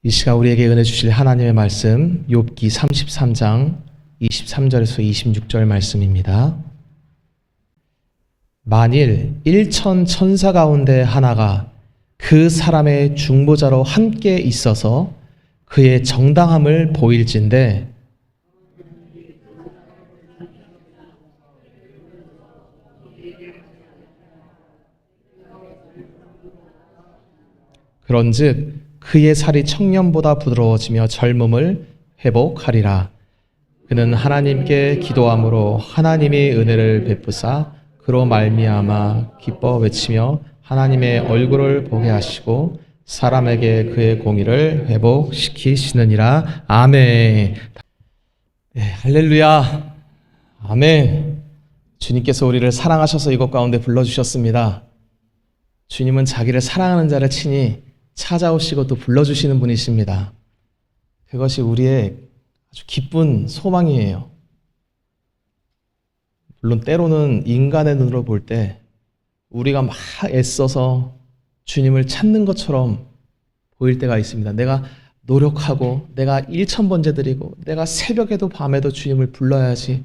이 시간 우리에게 은혜 주실 하나님의 말씀 욥기 33장 23절에서 26절 말씀입니다. 만일 1천 천사 가운데 하나가 그 사람의 중보자로 함께 있어서 그의 정당함을 보일진대 그런즉 그의 살이 청년보다 부드러워지며 젊음을 회복하리라. 그는 하나님께 기도함으로 하나님이 은혜를 베푸사 그로 말미암아 기뻐 외치며 하나님의 얼굴을 보게 하시고 사람에게 그의 공의를 회복시키시느니라. 아멘. 네, 할렐루야. 아멘. 주님께서 우리를 사랑하셔서 이곳 가운데 불러주셨습니다. 주님은 자기를 사랑하는 자를 친히 찾아오시고 또 불러주시는 분이십니다. 그것이 우리의 아주 기쁜 소망이에요. 물론 때로는 인간의 눈으로 볼 때 우리가 막 애써서 주님을 찾는 것처럼 보일 때가 있습니다. 내가 노력하고 내가 1,000번째 드리고 내가 새벽에도 밤에도 주님을 불러야지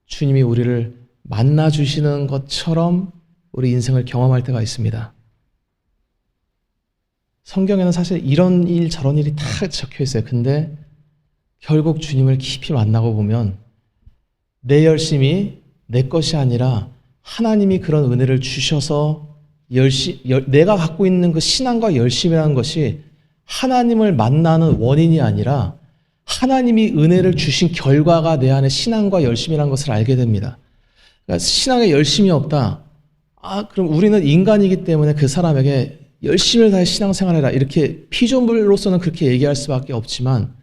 주님이 우리를 만나주시는 것처럼 우리 인생을 경험할 때가 있습니다. 성경에는 사실 이런 일 저런 일이 다 적혀 있어요. 근데 결국 주님을 깊이 만나고 보면 내 열심이 내 것이 아니라 하나님이 그런 은혜를 주셔서 내가 갖고 있는 그 신앙과 열심이라는 것이 하나님을 만나는 원인이 아니라 하나님이 은혜를 주신 결과가 내 안에 신앙과 열심이라는 것을 알게 됩니다. 그러니까 신앙에 열심이 없다. 그럼 우리는 인간이기 때문에 그 사람에게 열심히 다해 신앙생활해라 이렇게 피조물로서는 그렇게 얘기할 수밖에 없지만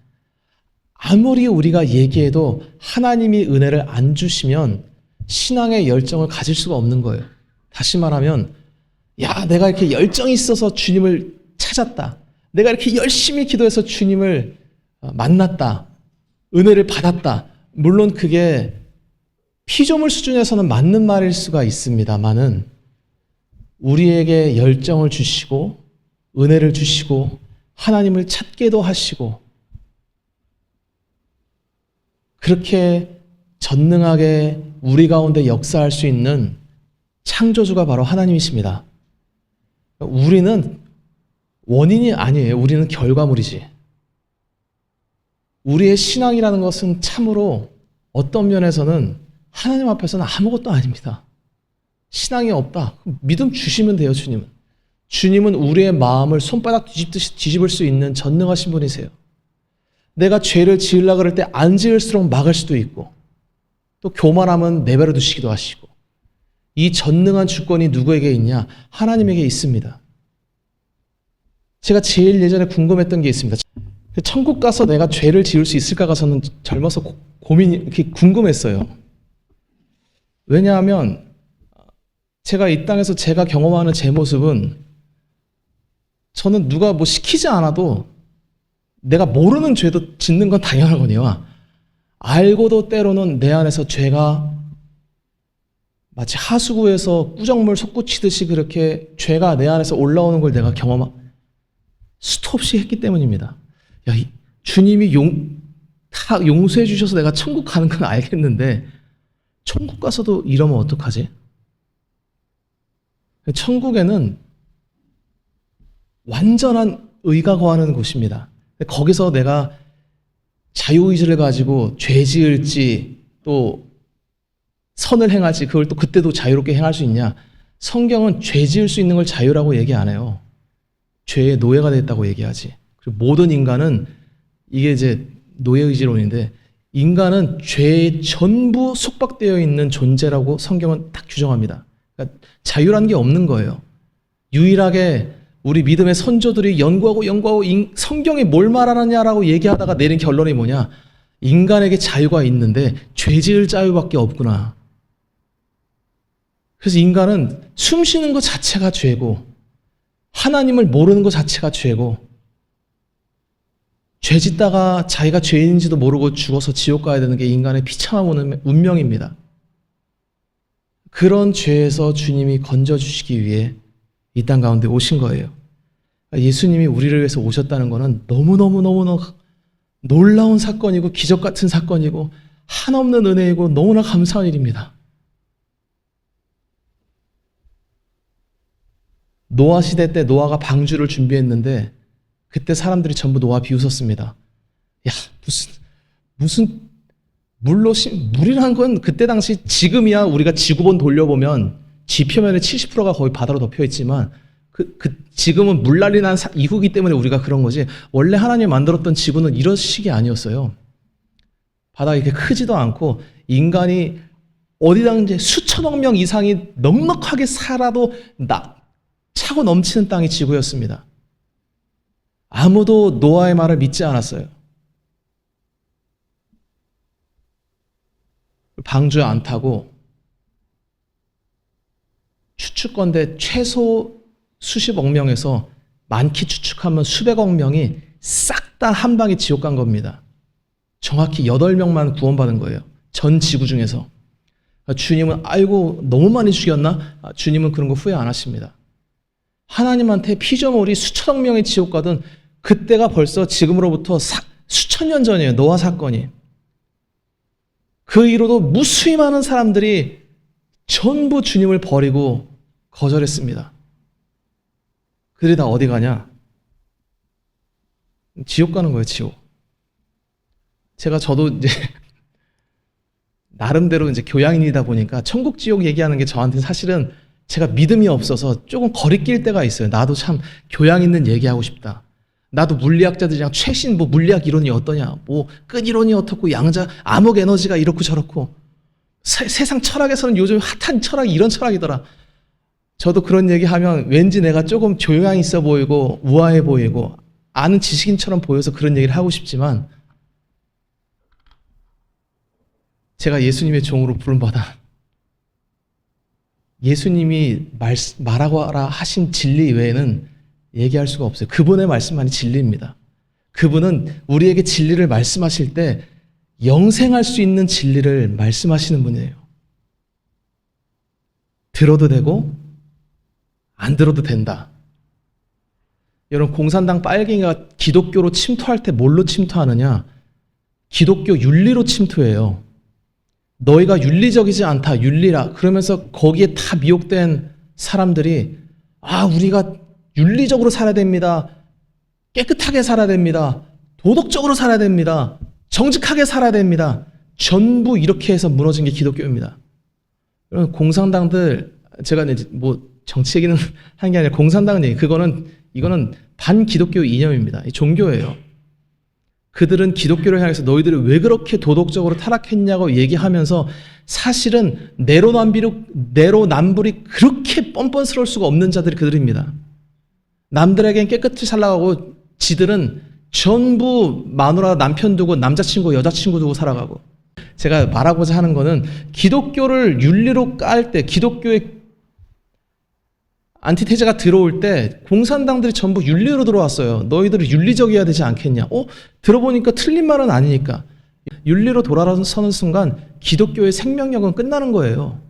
아무리 우리가 얘기해도 하나님이 은혜를 안 주시면 신앙의 열정을 가질 수가 없는 거예요. 다시 말하면 내가 이렇게 열정이 있어서 주님을 찾았다. 내가 이렇게 열심히 기도해서 주님을 만났다. 은혜를 받았다. 물론 그게 피조물 수준에서는 맞는 말일 수가 있습니다만은 우리에게 열정을 주시고 은혜를 주시고 하나님을 찾게도 하시고 그렇게 전능하게 우리 가운데 역사할 수 있는 창조주가 바로 하나님이십니다. 우리는 원인이 아니에요. 우리는 결과물이지. 우리의 신앙이라는 것은 참으로 어떤 면에서는 하나님 앞에서는 아무것도 아닙니다. 신앙이 없다. 믿음 주시면 돼요, 주님은. 주님은 우리의 마음을 손바닥 뒤집듯이 뒤집을 수 있는 전능하신 분이세요. 내가 죄를 지으려고 그럴 때 안 지을수록 막을 수도 있고 또 교만하면 내버려 두시기도 하시고 이 전능한 주권이 누구에게 있냐? 하나님에게 있습니다. 제가 제일 예전에 궁금했던 게 있습니다. 천국 가서 내가 죄를 지을 수 있을까가 저는 젊어서 고민이 이렇게 궁금했어요. 왜냐하면 제가 이 땅에서 제가 경험하는 제 모습은 저는 누가 뭐 시키지 않아도 내가 모르는 죄도 짓는 건 당연하거니와 알고도 때로는 내 안에서 죄가 마치 하수구에서 꾸정물 솟구치듯이 그렇게 죄가 내 안에서 올라오는 걸 내가 수도 없이 했기 때문입니다. 주님이 다 용서해 주셔서 내가 천국 가는 건 알겠는데 천국 가서도 이러면 어떡하지? 천국에는 완전한 의가 거하는 곳입니다. 거기서 내가 자유의지를 가지고 죄 지을지 또 선을 행할지 그걸 또 그때도 자유롭게 행할 수 있냐? 성경은 죄 지을 수 있는 걸 자유라고 얘기 안 해요. 죄의 노예가 됐다고 얘기하지. 그리고 모든 인간은 이게 이제 노예의지론인데 인간은 죄에 전부 속박되어 있는 존재라고 성경은 딱 규정합니다. 그러니까 자유라는 게 없는 거예요. 유일하게 우리 믿음의 선조들이 연구하고 성경이 뭘 말하느냐라고 얘기하다가 내린 결론이 뭐냐? 인간에게 자유가 있는데 죄 지을 자유밖에 없구나. 그래서 인간은 숨 쉬는 것 자체가 죄고 하나님을 모르는 것 자체가 죄고 죄 짓다가 자기가 죄인인지도 모르고 죽어서 지옥 가야 되는 게 인간의 비참한 운명입니다. 그런 죄에서 주님이 건져주시기 위해 이 땅 가운데 오신 거예요. 예수님이 우리를 위해서 오셨다는 것은 너무너무너무너무 놀라운 사건이고 기적 같은 사건이고 한없는 은혜이고 너무나 감사한 일입니다. 노아 시대 때 노아가 방주를 준비했는데 그때 사람들이 전부 노아 비웃었습니다. 야, 무슨 물이란 건 그때 당시 지금이야 우리가 지구본 돌려보면 지표면의 70%가 거의 바다로 덮여 있지만 지금은 물난리 난 이후기 때문에 우리가 그런 거지 원래 하나님이 만들었던 지구는 이런 식이 아니었어요. 바다가 이렇게 크지도 않고 인간이 어디든지 수천억 명 이상이 넉넉하게 살아도 차고 넘치는 땅이 지구였습니다. 아무도 노아의 말을 믿지 않았어요. 방주에 안 타고 추측건데 최소 수십억 명에서 많게 추측하면 수백억 명이 싹 다 한 방에 지옥 간 겁니다. 정확히 8명만 구원받은 거예요. 전 지구 중에서. 주님은 아이고 너무 많이 죽였나? 주님은 그런 거 후회 안 하십니다. 하나님한테 피조물이 수천억 명의 지옥 가든 그때가 벌써 지금으로부터 수천 년 전이에요. 노아 사건이. 그 이후로도 무수히 많은 사람들이 전부 주님을 버리고 거절했습니다. 그들이 다 어디 가냐? 지옥 가는 거예요, 지옥. 저도 이제 나름대로 이제 교양인이다 보니까 천국 지옥 얘기하는 게 저한테 사실은 제가 믿음이 없어서 조금 거리낄 때가 있어요. 나도 참 교양 있는 얘기하고 싶다. 나도 물리학자들이랑 최신 물리학 이론이 어떠냐, 끈 이론이 어떻고 암흑 에너지가 이렇고 저렇고 세상 철학에서는 요즘 핫한 철학이 이런 철학이더라. 저도 그런 얘기하면 왠지 내가 조금 교양 있어 보이고 우아해 보이고 아는 지식인처럼 보여서 그런 얘기를 하고 싶지만 제가 예수님의 종으로 부름받아 예수님이 말하고 하라 하신 진리 외에는 얘기할 수가 없어요. 그분의 말씀만이 진리입니다. 그분은 우리에게 진리를 말씀하실 때 영생할 수 있는 진리를 말씀하시는 분이에요. 들어도 되고 안 들어도 된다. 여러분 공산당 빨갱이가 기독교로 침투할 때 뭘로 침투하느냐? 기독교 윤리로 침투해요. 너희가 윤리적이지 않다, 윤리라. 그러면서 거기에 다 미혹된 사람들이 우리가 윤리적으로 살아야 됩니다. 깨끗하게 살아야 됩니다. 도덕적으로 살아야 됩니다. 정직하게 살아야 됩니다. 전부 이렇게 해서 무너진 게 기독교입니다. 여러분 공산당들 제가 이제 정치 얘기는 하는 게 아니라 공산당은 이거는 반기독교 이념입니다. 종교예요. 그들은 기독교를 향해서 너희들이 왜 그렇게 도덕적으로 타락했냐고 얘기하면서 사실은 내로남불이 그렇게 뻔뻔스러울 수가 없는 자들이 그들입니다. 남들에겐 깨끗이 살아가고 지들은 전부 마누라 남편 두고 남자친구 여자친구 두고 살아가고 제가 말하고자 하는 거는 기독교를 윤리로 깔 때 기독교의 안티테제가 들어올 때 공산당들이 전부 윤리로 들어왔어요. 너희들이 윤리적이어야 되지 않겠냐? 들어보니까 틀린 말은 아니니까. 윤리로 돌아서는 순간 기독교의 생명력은 끝나는 거예요.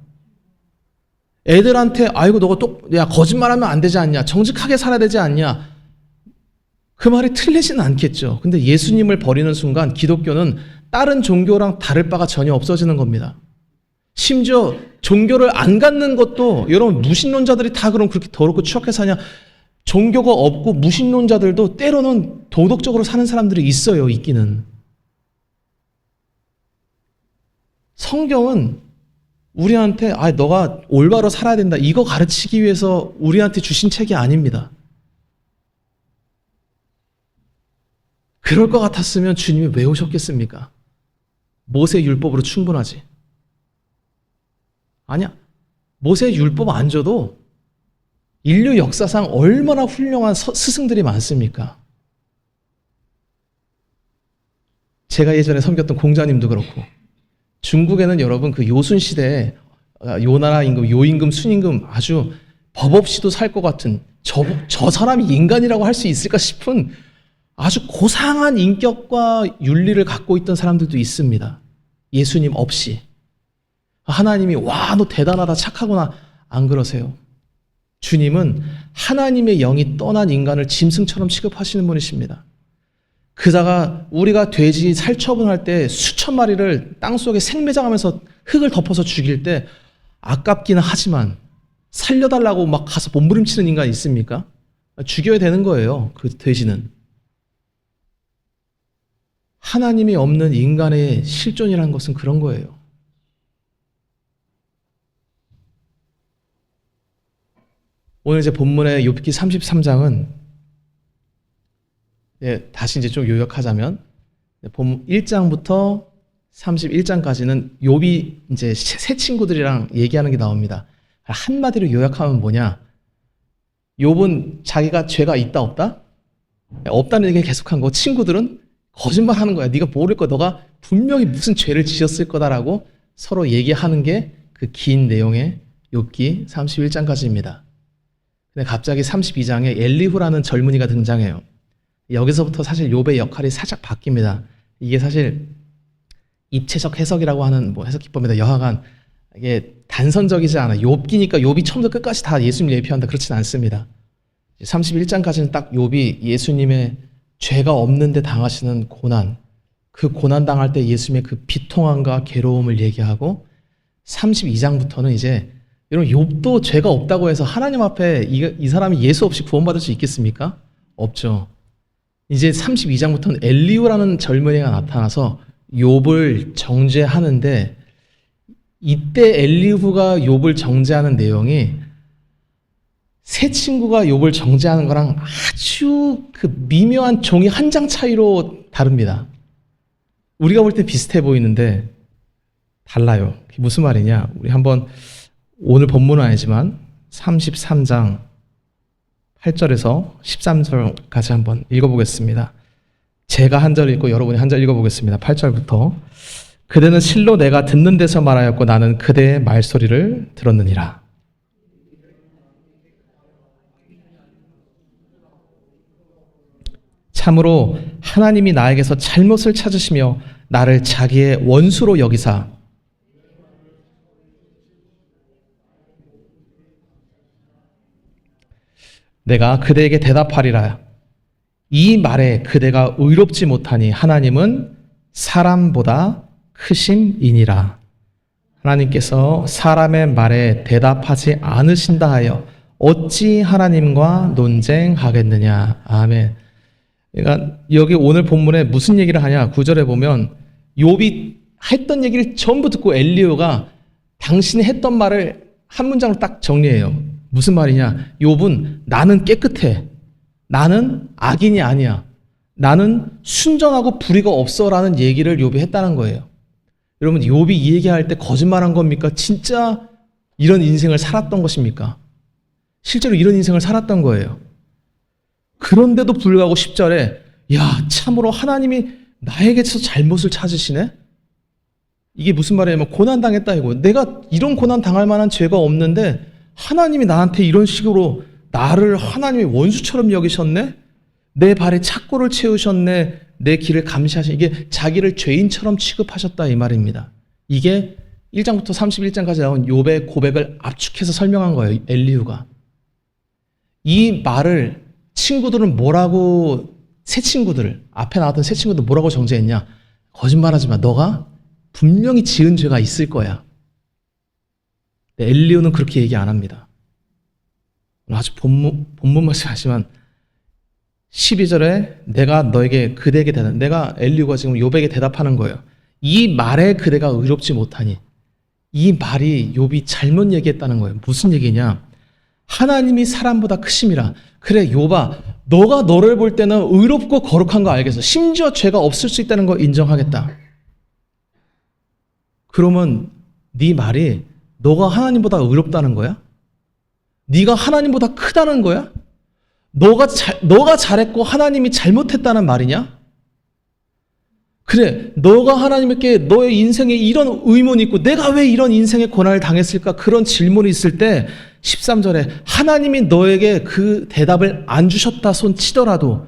애들한테 아이고 너가 거짓말하면 안 되지 않냐? 정직하게 살아야 되지 않냐? 그 말이 틀리진 않겠죠. 근데 예수님을 버리는 순간 기독교는 다른 종교랑 다를 바가 전혀 없어지는 겁니다. 심지어 종교를 안 갖는 것도 여러분 무신론자들이 다 그럼 그렇게 더럽고 추악하게 사냐? 종교가 없고 무신론자들도 때로는 도덕적으로 사는 사람들이 있어요. 있기는. 성경은 우리한테 너가 올바로 살아야 된다 이거 가르치기 위해서 우리한테 주신 책이 아닙니다. 그럴 것 같았으면 주님이 왜 오셨겠습니까? 모세 율법으로 충분하지. 아니야. 모세 율법 안 줘도 인류 역사상 얼마나 훌륭한 스승들이 많습니까? 제가 예전에 섬겼던 공자님도 그렇고 중국에는 여러분 그 요순 시대에 요나라 임금, 요임금, 순임금 아주 법 없이도 살 것 같은 저 사람이 인간이라고 할 수 있을까 싶은 아주 고상한 인격과 윤리를 갖고 있던 사람들도 있습니다. 예수님 없이. 하나님이 와, 너 대단하다, 착하구나. 안 그러세요. 주님은 하나님의 영이 떠난 인간을 짐승처럼 취급하시는 분이십니다. 그자가 우리가 돼지 살처분할 때 수천 마리를 땅속에 생매장하면서 흙을 덮어서 죽일 때 아깝기는 하지만 살려달라고 막 가서 몸부림치는 인간이 있습니까? 죽여야 되는 거예요. 그 돼지는. 하나님이 없는 인간의 실존이라는 것은 그런 거예요. 오늘 이제 본문의 욥기 33장은 다시 이제 좀 요약하자면 본 1장부터 31장까지는 욥이 이제 새 친구들이랑 얘기하는 게 나옵니다. 한마디로 요약하면 뭐냐? 욥은 자기가 죄가 있다 없다? 없다는 얘기를 계속한 거. 친구들은 거짓말하는 거야. 네가 모를 거야. 너가 분명히 무슨 죄를 지었을 거다라고 서로 얘기하는 게 그 긴 내용의 욥기 31장까지입니다. 근데 갑자기 32장에 엘리후라는 젊은이가 등장해요. 여기서부터 사실 욥의 역할이 살짝 바뀝니다. 이게 사실 입체적 해석이라고 하는 해석 기법입니다. 여하간 이게 단선적이지 않아. 욥기니까 욥이 처음부터 끝까지 다 예수님 예표한다. 그렇지는 않습니다. 31장까지는 딱 욥이 예수님의 죄가 없는데 당하시는 고난, 그 고난 당할 때 예수님의 그 비통함과 괴로움을 얘기하고 32장부터는 이제 여러분 욥도 죄가 없다고 해서 하나님 앞에 이 사람이 예수 없이 구원받을 수 있겠습니까? 없죠. 이제 32장부터는 엘리후라는 젊은이가 나타나서 욥을 정죄하는데 이때 엘리후가 욥을 정죄하는 내용이 새 친구가 욥을 정죄하는 거랑 아주 그 미묘한 종이 한 장 차이로 다릅니다. 우리가 볼 때 비슷해 보이는데 달라요. 그게 무슨 말이냐? 우리 한번 오늘 본문은 아니지만 33장 8절에서 13절까지 한번 읽어보겠습니다. 제가 한 절 읽고 여러분이 한 절 읽어보겠습니다. 8절부터 그대는 실로 내가 듣는 데서 말하였고 나는 그대의 말소리를 들었느니라. 참으로 하나님이 나에게서 잘못을 찾으시며 나를 자기의 원수로 여기사 내가 그대에게 대답하리라. 이 말에 그대가 의롭지 못하니 하나님은 사람보다 크심이니라. 하나님께서 사람의 말에 대답하지 않으신다 하여 어찌 하나님과 논쟁하겠느냐. 아멘. 그러니까 여기 오늘 본문에 무슨 얘기를 하냐? 9절에 보면 욥이 했던 얘기를 전부 듣고 엘리후가 당신이 했던 말을 한 문장으로 딱 정리해요. 무슨 말이냐? 욥은 나는 깨끗해. 나는 악인이 아니야. 나는 순전하고 불의가 없어라는 얘기를 욥이 했다는 거예요. 여러분, 욥이 이 얘기할 때 거짓말한 겁니까? 진짜 이런 인생을 살았던 것입니까? 실제로 이런 인생을 살았던 거예요. 그런데도 불구하고 10절에 야, 참으로 하나님이 나에게서 잘못을 찾으시네? 이게 무슨 말이냐면 고난당했다 이거. 내가 이런 고난 당할 만한 죄가 없는데 하나님이 나한테 이런 식으로 나를 하나님의 원수처럼 여기셨네? 내 발에 착고를 채우셨네? 내 길을 감시하신 이게 자기를 죄인처럼 취급하셨다 이 말입니다. 이게 1장부터 31장까지 나온 욥의 고백을 압축해서 설명한 거예요. 엘리후가. 이 말을 친구들은 뭐라고 새 친구들 앞에 나왔던 새 친구들 뭐라고 정죄했냐? 거짓말하지 마. 너가 분명히 지은 죄가 있을 거야. 엘리후는 그렇게 얘기 안 합니다. 아주 본문 말씀하시지만 12절에 내가 너에게 그대에게 대답. 내가 엘리후가 지금 욥에게 대답하는 거예요. 이 말에 그대가 의롭지 못하니. 이 말이 욥이 잘못 얘기했다는 거예요. 무슨 얘기냐? 하나님이 사람보다 크심이라. 그래 욥아, 너가 너를 볼 때는 의롭고 거룩한 거 알겠어. 심지어 죄가 없을 수 있다는 거 인정하겠다. 그러면 네 말이 너가 하나님보다 의롭다는 거야? 네가 하나님보다 크다는 거야? 너가 잘했고 하나님이 잘못했다는 말이냐? 그래, 너가 하나님께 너의 인생에 이런 의문이 있고 내가 왜 이런 인생의 고난을 당했을까? 그런 질문이 있을 때 13절에 하나님이 너에게 그 대답을 안 주셨다 손 치더라도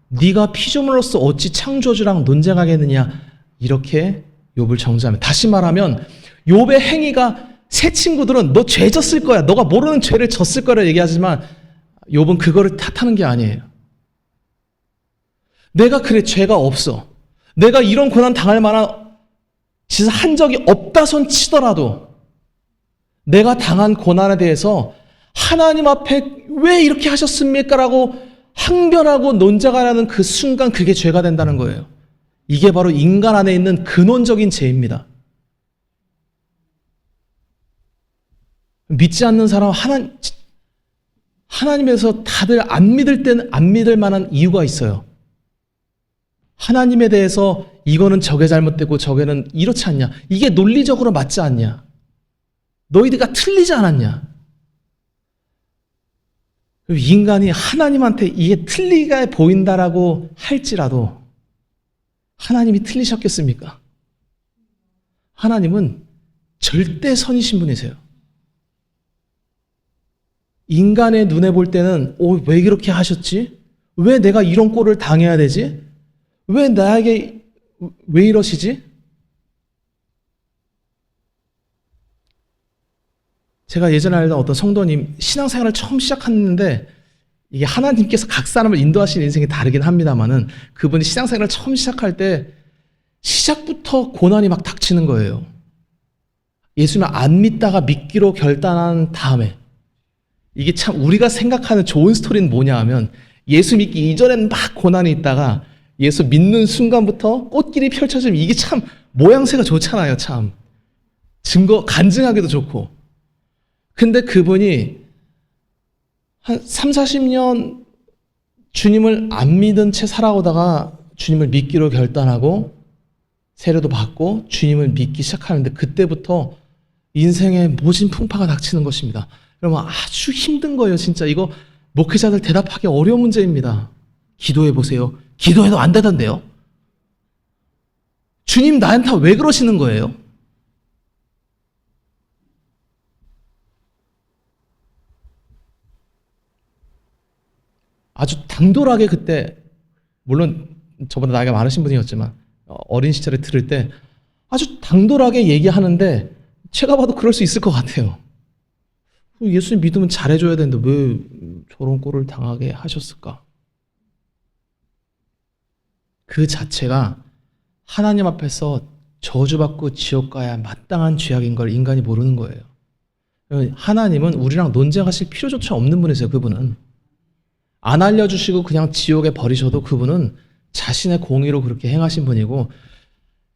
네가 피조물로서 어찌 창조주랑 논쟁하겠느냐? 이렇게 욥을 정죄하면, 다시 말하면 욥의 행위가 새 친구들은 너 죄 졌을 거야. 너가 모르는 죄를 졌을 거라 얘기하지만 욥은 그거를 탓하는 게 아니에요. 내가 그래 죄가 없어. 내가 이런 고난 당할 만한 짓을 한 적이 없다 손 치더라도 내가 당한 고난에 대해서 하나님 앞에 왜 이렇게 하셨습니까? 라고 항변하고 논쟁을 하는 그 순간 그게 죄가 된다는 거예요. 이게 바로 인간 안에 있는 근원적인 죄입니다. 믿지 않는 사람은 하나님에서 다들 안 믿을 때는 안 믿을 만한 이유가 있어요. 하나님에 대해서 이거는 저게 잘못되고 저게는 이렇지 않냐. 이게 논리적으로 맞지 않냐. 너희들가 틀리지 않았냐. 인간이 하나님한테 이게 틀리게 보인다라고 할지라도 하나님이 틀리셨겠습니까? 하나님은 절대 선이신 분이세요. 인간의 눈에 볼 때는 왜 이렇게 하셨지? 왜 내가 이런 꼴을 당해야 되지? 왜 나에게 왜 이러시지? 제가 예전에 알던 어떤 성도님 신앙생활을 처음 시작했는데 이게 하나님께서 각 사람을 인도하시는 인생이 다르긴 합니다만은 그분이 신앙생활을 처음 시작할 때 시작부터 고난이 막 닥치는 거예요. 예수님을 안 믿다가 믿기로 결단한 다음에 이게 참 우리가 생각하는 좋은 스토리는 뭐냐 하면 예수 믿기 이전엔 막 고난이 있다가 예수 믿는 순간부터 꽃길이 펼쳐지면 이게 참 모양새가 좋잖아요. 참 간증하기도 좋고. 근데 그분이 한 3, 40년 주님을 안 믿은 채 살아오다가 주님을 믿기로 결단하고 세례도 받고 주님을 믿기 시작하는데 그때부터 인생의 모진 풍파가 닥치는 것입니다. 여러분 아주 힘든 거예요. 진짜 이거 목회자들 대답하기 어려운 문제입니다. 기도해 보세요. 기도해도 안 되던데요. 주님 나한테 왜 그러시는 거예요? 아주 당돌하게 그때 물론 저보다 나이가 많으신 분이었지만 어린 시절에 들을 때 아주 당돌하게 얘기하는데 제가 봐도 그럴 수 있을 것 같아요. 예수님 믿으면 잘해줘야 되는데 왜 저런 꼴을 당하게 하셨을까? 그 자체가 하나님 앞에서 저주받고 지옥 가야 마땅한 죄악인 걸 인간이 모르는 거예요. 하나님은 우리랑 논쟁하실 필요조차 없는 분이세요. 그분은 안 알려주시고 그냥 지옥에 버리셔도 그분은 자신의 공의로 그렇게 행하신 분이고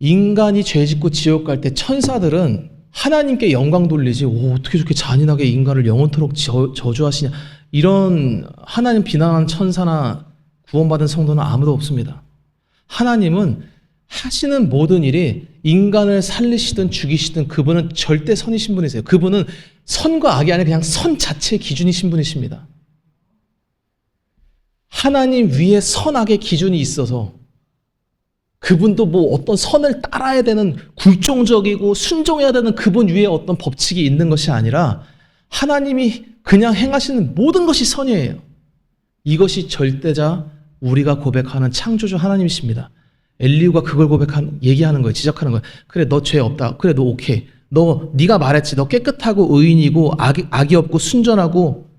인간이 죄짓고 지옥 갈 때 천사들은 하나님께 영광 돌리지 어떻게 저렇게 잔인하게 인간을 영원토록 저주하시냐 이런 하나님 비난하는 천사나 구원받은 성도는 아무도 없습니다. 하나님은 하시는 모든 일이 인간을 살리시든 죽이시든 그분은 절대 선이신 분이세요. 그분은 선과 악이 아니라 그냥 선 자체의 기준이신 분이십니다. 하나님 위에 선악의 기준이 있어서 그분도 뭐 어떤 선을 따라야 되는 굴종적이고 순종해야 되는 그분 위에 어떤 법칙이 있는 것이 아니라 하나님이 그냥 행하시는 모든 것이 선이에요. 이것이 절대자 우리가 고백하는 창조주 하나님이십니다. 엘리후가 그걸 얘기하는 거예요. 지적하는 거예요. 그래 너 죄 없다. 그래 너 오케이. 네가 말했지. 너 깨끗하고 의인이고 악이 없고 순전하고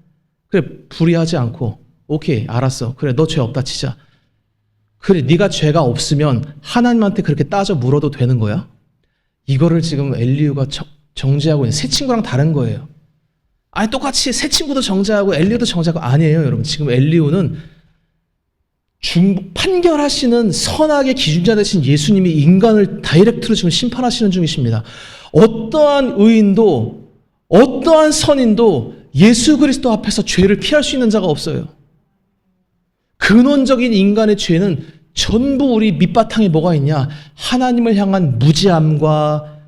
그래 불의하지 않고 오케이 알았어. 그래 너 죄 없다 치자. 그래 네가 죄가 없으면 하나님한테 그렇게 따져 물어도 되는 거야? 이거를 지금 엘리후가 정죄하고 있는 새 친구랑 다른 거예요. 아니 똑같이 새 친구도 정죄하고 엘리후도 정죄하고 아니에요. 여러분 지금 엘리후는 판결하시는 선악의 기준자 되신 예수님이 인간을 다이렉트로 지금 심판하시는 중이십니다. 어떠한 의인도 어떠한 선인도 예수 그리스도 앞에서 죄를 피할 수 있는 자가 없어요. 근원적인 인간의 죄는 전부 우리 밑바탕에 뭐가 있냐? 하나님을 향한 무지함과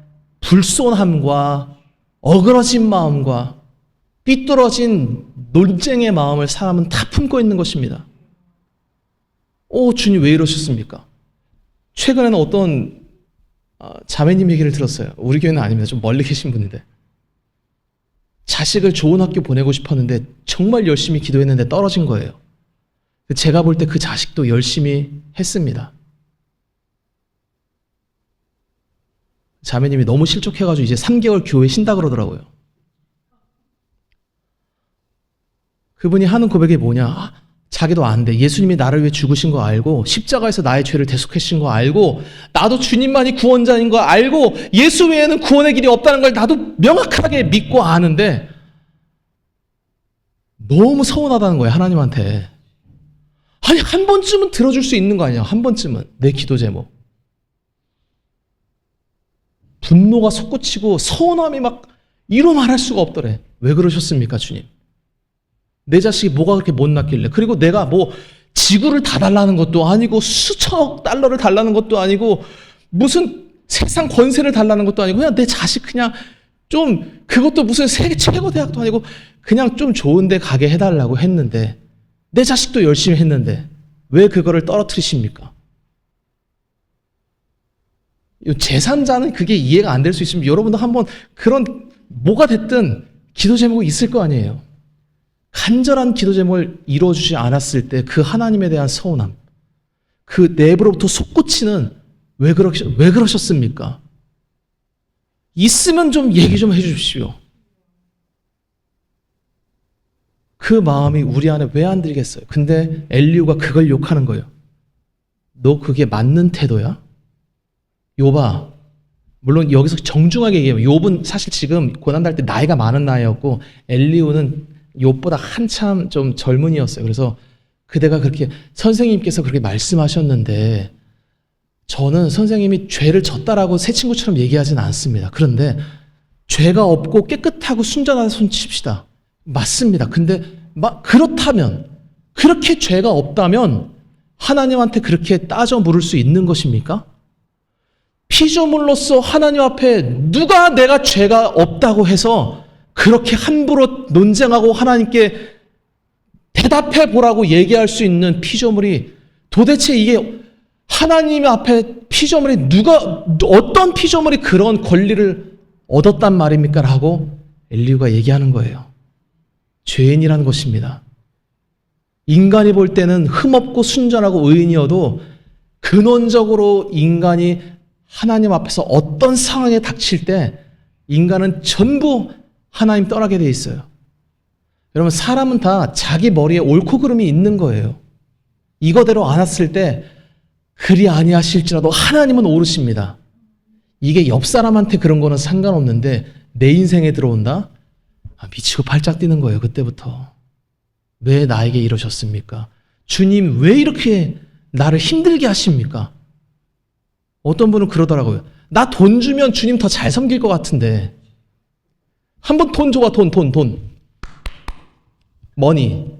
불손함과 어그러진 마음과 삐뚤어진 논쟁의 마음을 사람은 다 품고 있는 것입니다. 주님 왜 이러셨습니까? 최근에는 어떤 자매님 얘기를 들었어요. 우리 교회는 아닙니다. 좀 멀리 계신 분인데 자식을 좋은 학교 보내고 싶었는데 정말 열심히 기도했는데 떨어진 거예요. 제가 볼 때 그 자식도 열심히 했습니다. 자매님이 너무 실족해가지고 이제 3개월 교회 쉰다 그러더라고요. 그분이 하는 고백이 뭐냐? 자기도 안 돼. 예수님이 나를 위해 죽으신 거 알고 십자가에서 나의 죄를 대속하신 거 알고 나도 주님만이 구원자인 거 알고 예수 외에는 구원의 길이 없다는 걸 나도 명확하게 믿고 아는데 너무 서운하다는 거예요, 하나님한테. 아니, 한 번쯤은 들어줄 수 있는 거 아니야? 한 번쯤은. 내 기도 제목. 분노가 솟구치고 서운함이 막 이루 말할 수가 없더래. 왜 그러셨습니까, 주님? 내 자식이 뭐가 그렇게 못났길래. 그리고 내가 뭐 지구를 다 달라는 것도 아니고 수천억 달러를 달라는 것도 아니고 무슨 세상 권세를 달라는 것도 아니고 그냥 내 자식 그냥 좀 그것도 무슨 세계 최고 대학도 아니고 그냥 좀 좋은 데 가게 해달라고 했는데 내 자식도 열심히 했는데 왜 그거를 떨어뜨리십니까? 제3자는 그게 이해가 안 될 수 있으면 여러분도 한번 그런 뭐가 됐든 기도 제목이 있을 거 아니에요. 간절한 기도 제목을 이루어주지 않았을 때 그 하나님에 대한 서운함, 그 내부로부터 솟구치는 왜 그러셨습니까? 있으면 좀 얘기 좀 해주십시오. 그 마음이 우리 안에 왜 안 들겠어요? 근데 엘리후가 그걸 욕하는 거예요. 너 그게 맞는 태도야? 욥아, 물론 여기서 정중하게 얘기해요. 욥은 사실 지금 고난당할 때 나이가 많은 나이였고 엘리후는 욥보다 한참 좀 젊은이였어요. 그래서 그대가 그렇게 선생님께서 그렇게 말씀하셨는데 저는 선생님이 죄를 졌다라고 새 친구처럼 얘기하지는 않습니다. 그런데 죄가 없고 깨끗하고 순전한 손 칩시다. 맞습니다. 근데 그렇다면 그렇게 죄가 없다면 하나님한테 그렇게 따져 물을 수 있는 것입니까? 피조물로서 하나님 앞에 누가 내가 죄가 없다고 해서 그렇게 함부로 논쟁하고 하나님께 대답해 보라고 얘기할 수 있는 피조물이 도대체 이게 하나님 앞에 피조물이 어떤 피조물이 그런 권리를 얻었단 말입니까? 라고 엘리후가 얘기하는 거예요. 죄인이라는 것입니다. 인간이 볼 때는 흠없고 순전하고 의인이어도 근원적으로 인간이 하나님 앞에서 어떤 상황에 닥칠 때 인간은 전부 하나님 떠나게 돼 있어요. 여러분, 사람은 다 자기 머리에 옳고 그름이 있는 거예요. 이거대로 안 왔을 때 그리 아니하실지라도 하나님은 오르십니다. 이게 옆 사람한테 그런 거는 상관없는데 내 인생에 들어온다? 미치고 팔짝 뛰는 거예요. 그때부터. 왜 나에게 이러셨습니까? 주님 왜 이렇게 나를 힘들게 하십니까? 어떤 분은 그러더라고요. 나 돈 주면 주님 더 잘 섬길 것 같은데. 한번 돈 줘봐. 돈. 머니.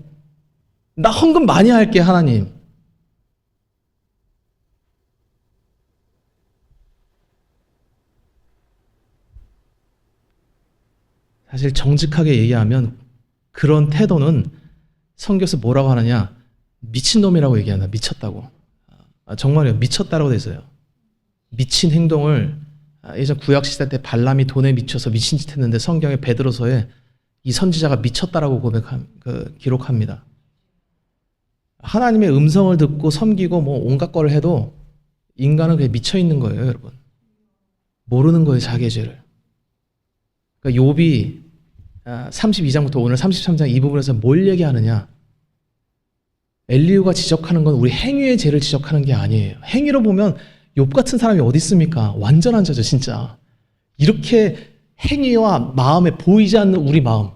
나 헌금 많이 할게, 하나님. 사실 정직하게 얘기하면 그런 태도는 성경에서 뭐라고 하느냐? 미친놈이라고 얘기하나? 미쳤다고. 정말요. 미쳤다라고 돼 있어요. 미친 행동을 예전 구약시대 때 발람이 돈에 미쳐서 미친 짓 했는데 성경의 베드로서에 이 선지자가 미쳤다라고 기록합니다. 하나님의 음성을 듣고 섬기고 뭐 온갖 거를 해도 인간은 그게 미쳐 있는 거예요, 여러분. 모르는 거예요, 자기의 죄를. 그러니까 욥이 32장부터 오늘 33장 이 부분에서 뭘 얘기하느냐? 엘리후가 지적하는 건 우리 행위의 죄를 지적하는 게 아니에요. 행위로 보면 욥 같은 사람이 어디 있습니까? 완전한 자죠, 진짜. 이렇게 행위와 마음에 보이지 않는 우리 마음.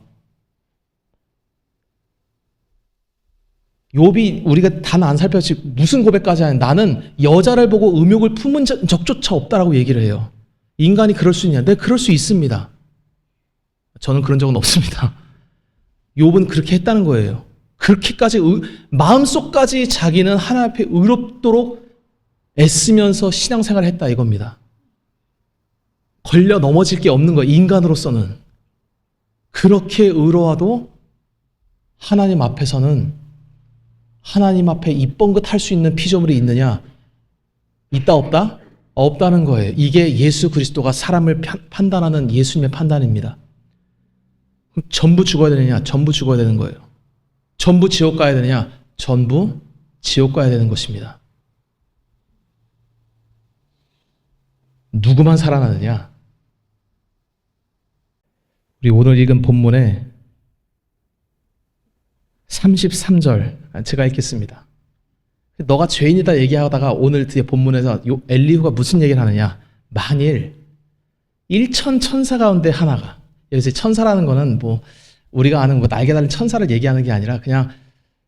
욥이 우리가 단 안 살펴지 무슨 고백까지 하냐? 나는 여자를 보고 음욕을 품은 적조차 없다라고 얘기를 해요. 인간이 그럴 수 있냐? 네, 그럴 수 있습니다. 저는 그런 적은 없습니다. 욥은 그렇게 했다는 거예요. 그렇게까지 마음속까지 자기는 하나님 앞에 의롭도록 애쓰면서 신앙생활을 했다 이겁니다. 걸려 넘어질 게 없는 거예요. 인간으로서는. 그렇게 의로워도 하나님 앞에서는 하나님 앞에 입번긋 할 수 있는 피조물이 있느냐? 있다 없다? 없다는 거예요. 이게 예수 그리스도가 사람을 판단하는 예수님의 판단입니다. 전부 죽어야 되느냐? 전부 죽어야 되는 거예요. 전부 지옥 가야 되느냐? 전부 지옥 가야 되는 것입니다. 누구만 살아나느냐? 우리 오늘 읽은 본문에 33절 제가 읽겠습니다. 너가 죄인이다 얘기하다가 오늘 뒤에 본문에서 엘리후가 무슨 얘기를 하느냐? 만일 1천 천사 가운데 하나가, 여기서 천사라는 거는 뭐 우리가 아는 뭐 날개 달린 천사를 얘기하는 게 아니라 그냥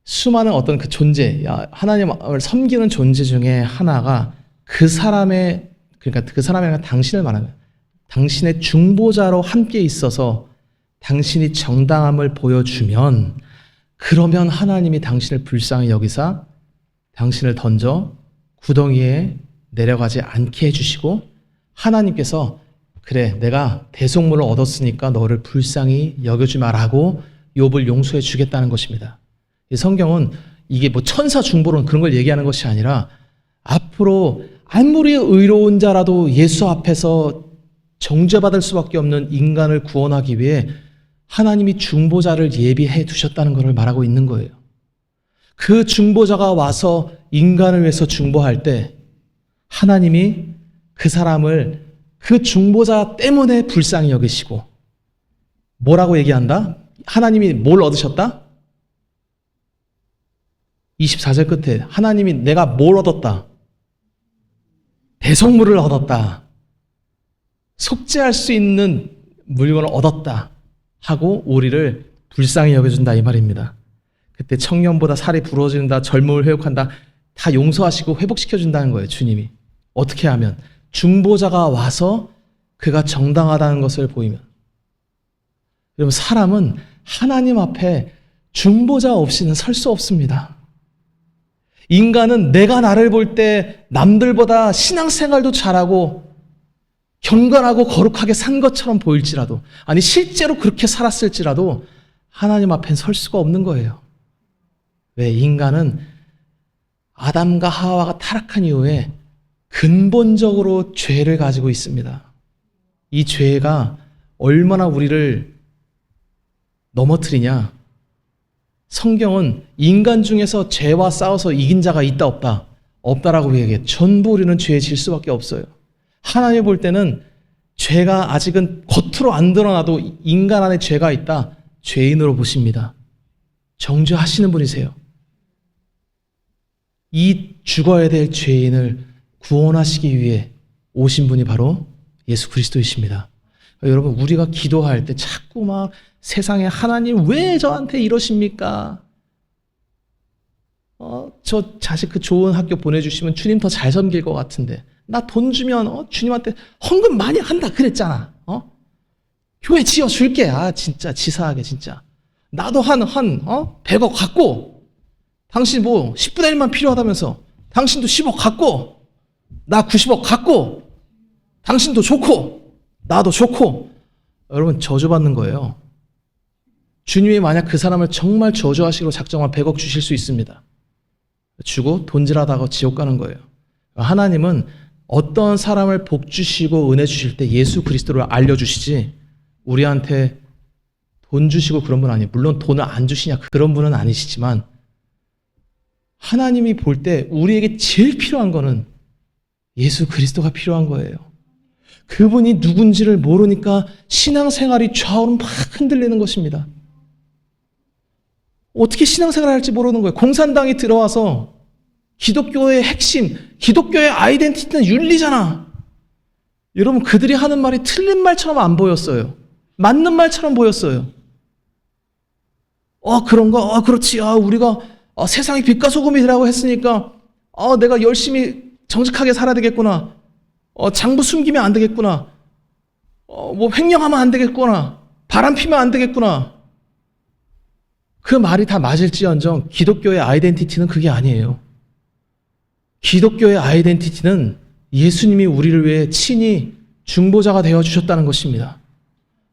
수많은 어떤 그 존재, 하나님을 섬기는 존재 중에 하나가 그 사람의, 그러니까 그 사람이 아니라 당신을 말하는 거예요. 당신의 중보자로 함께 있어서 당신이 정당함을 보여주면, 그러면 하나님이 당신을 불쌍히 여기사 당신을 던져 구덩이에 내려가지 않게 해주시고, 하나님께서 그래 내가 대속물을 얻었으니까 너를 불쌍히 여겨주마라고 욥을 용서해 주겠다는 것입니다. 이 성경은 이게 뭐 천사 중보론 그런 걸 얘기하는 것이 아니라, 앞으로 아무리 의로운 자라도 예수 앞에서 정죄받을 수밖에 없는 인간을 구원하기 위해 하나님이 중보자를 예비해 두셨다는 것을 말하고 있는 거예요. 그 중보자가 와서 인간을 위해서 중보할 때 하나님이 그 사람을 그 중보자 때문에 불쌍히 여기시고, 뭐라고 얘기한다? 하나님이 뭘 얻으셨다? 24절 끝에 하나님이 내가 뭘 얻었다? 대속물을 얻었다. 속죄할 수 있는 물건을 얻었다 하고 우리를 불쌍히 여겨준다 이 말입니다. 그때 청년보다 살이 부러진다, 젊음을 회복한다, 다 용서하시고 회복시켜준다는 거예요. 주님이 어떻게 하면? 중보자가 와서 그가 정당하다는 것을 보이면. 여러분, 사람은 하나님 앞에 중보자 없이는 설 수 없습니다. 인간은 내가 나를 볼 때 남들보다 신앙생활도 잘하고 경건하고 거룩하게 산 것처럼 보일지라도, 아니 실제로 그렇게 살았을지라도 하나님 앞엔 설 수가 없는 거예요. 왜? 인간은 아담과 하와가 타락한 이후에 근본적으로 죄를 가지고 있습니다. 이 죄가 얼마나 우리를 넘어뜨리냐? 성경은 인간 중에서 죄와 싸워서 이긴 자가 있다 없다? 없다라고 얘기해요. 전부 우리는 죄에 질 수밖에 없어요. 하나님 볼 때는 죄가 아직은 겉으로 안 드러나도 인간 안에 죄가 있다, 죄인으로 보십니다. 정죄하시는 분이세요. 이 죽어야 될 죄인을 구원하시기 위해 오신 분이 바로 예수 그리스도이십니다. 여러분, 우리가 기도할 때 자꾸 막 세상에 하나님 왜 저한테 이러십니까? 저 자식 그 좋은 학교 보내주시면 주님 더 잘 섬길 것 같은데, 나 돈 주면 주님한테 헌금 많이 한다 그랬잖아. 교회 지어줄게. 진짜 치사하게 진짜. 나도 한 100억 갖고, 당신 뭐 10분의 1만 필요하다면서 당신도 10억 갖고, 나 90억 갖고, 당신도 좋고 나도 좋고. 여러분, 저주받는 거예요. 주님이 만약 그 사람을 정말 저주하시기로 작정한 100억 주실 수 있습니다. 주고 돈질하다가 지옥 가는 거예요. 하나님은 어떤 사람을 복 주시고 은혜 주실 때 예수 그리스도를 알려주시지, 우리한테 돈 주시고 그런 분 아니에요. 물론 돈을 안 주시냐 그런 분은 아니시지만, 하나님이 볼 때 우리에게 제일 필요한 거는 예수 그리스도가 필요한 거예요. 그분이 누군지를 모르니까 신앙생활이 좌우로 막 흔들리는 것입니다. 어떻게 신앙생활을 할지 모르는 거예요. 공산당이 들어와서 기독교의 핵심, 기독교의 아이덴티티는 윤리잖아. 여러분, 그들이 하는 말이 틀린 말처럼 안 보였어요. 맞는 말처럼 보였어요. 그런가? 그렇지. 우리가 세상이 빛과 소금이라고 했으니까 내가 열심히 정직하게 살아야 되겠구나. 장부 숨기면 안 되겠구나. 뭐 횡령하면 안 되겠구나. 바람 피면 안 되겠구나. 그 말이 다 맞을지언정 기독교의 아이덴티티는 그게 아니에요. 기독교의 아이덴티티는 예수님이 우리를 위해 친히 중보자가 되어주셨다는 것입니다.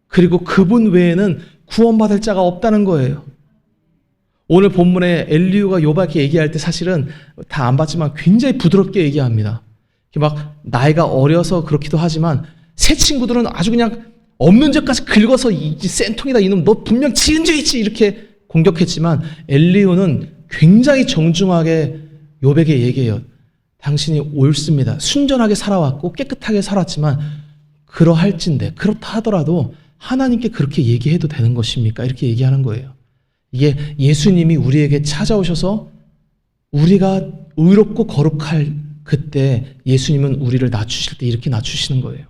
그리고 그분 외에는 구원받을 자가 없다는 거예요. 오늘 본문에 엘리후가 욥에게 얘기할 때 사실은 다 안 봤지만 굉장히 부드럽게 얘기합니다. 막 나이가 어려서 그렇기도 하지만 새 친구들은 아주 그냥 없는 죄까지 긁어서 이 센통이다 이놈 너 분명 지은 죄 있지 이렇게 공격했지만, 엘리후는 굉장히 정중하게 욥에게 얘기해요. 당신이 옳습니다. 순전하게 살아왔고 깨끗하게 살았지만 그러할진대, 그렇다 하더라도 하나님께 그렇게 얘기해도 되는 것입니까? 이렇게 얘기하는 거예요. 이게 예수님이 우리에게 찾아오셔서 우리가 의롭고 거룩할 그때 예수님은 우리를 낮추실 때 이렇게 낮추시는 거예요.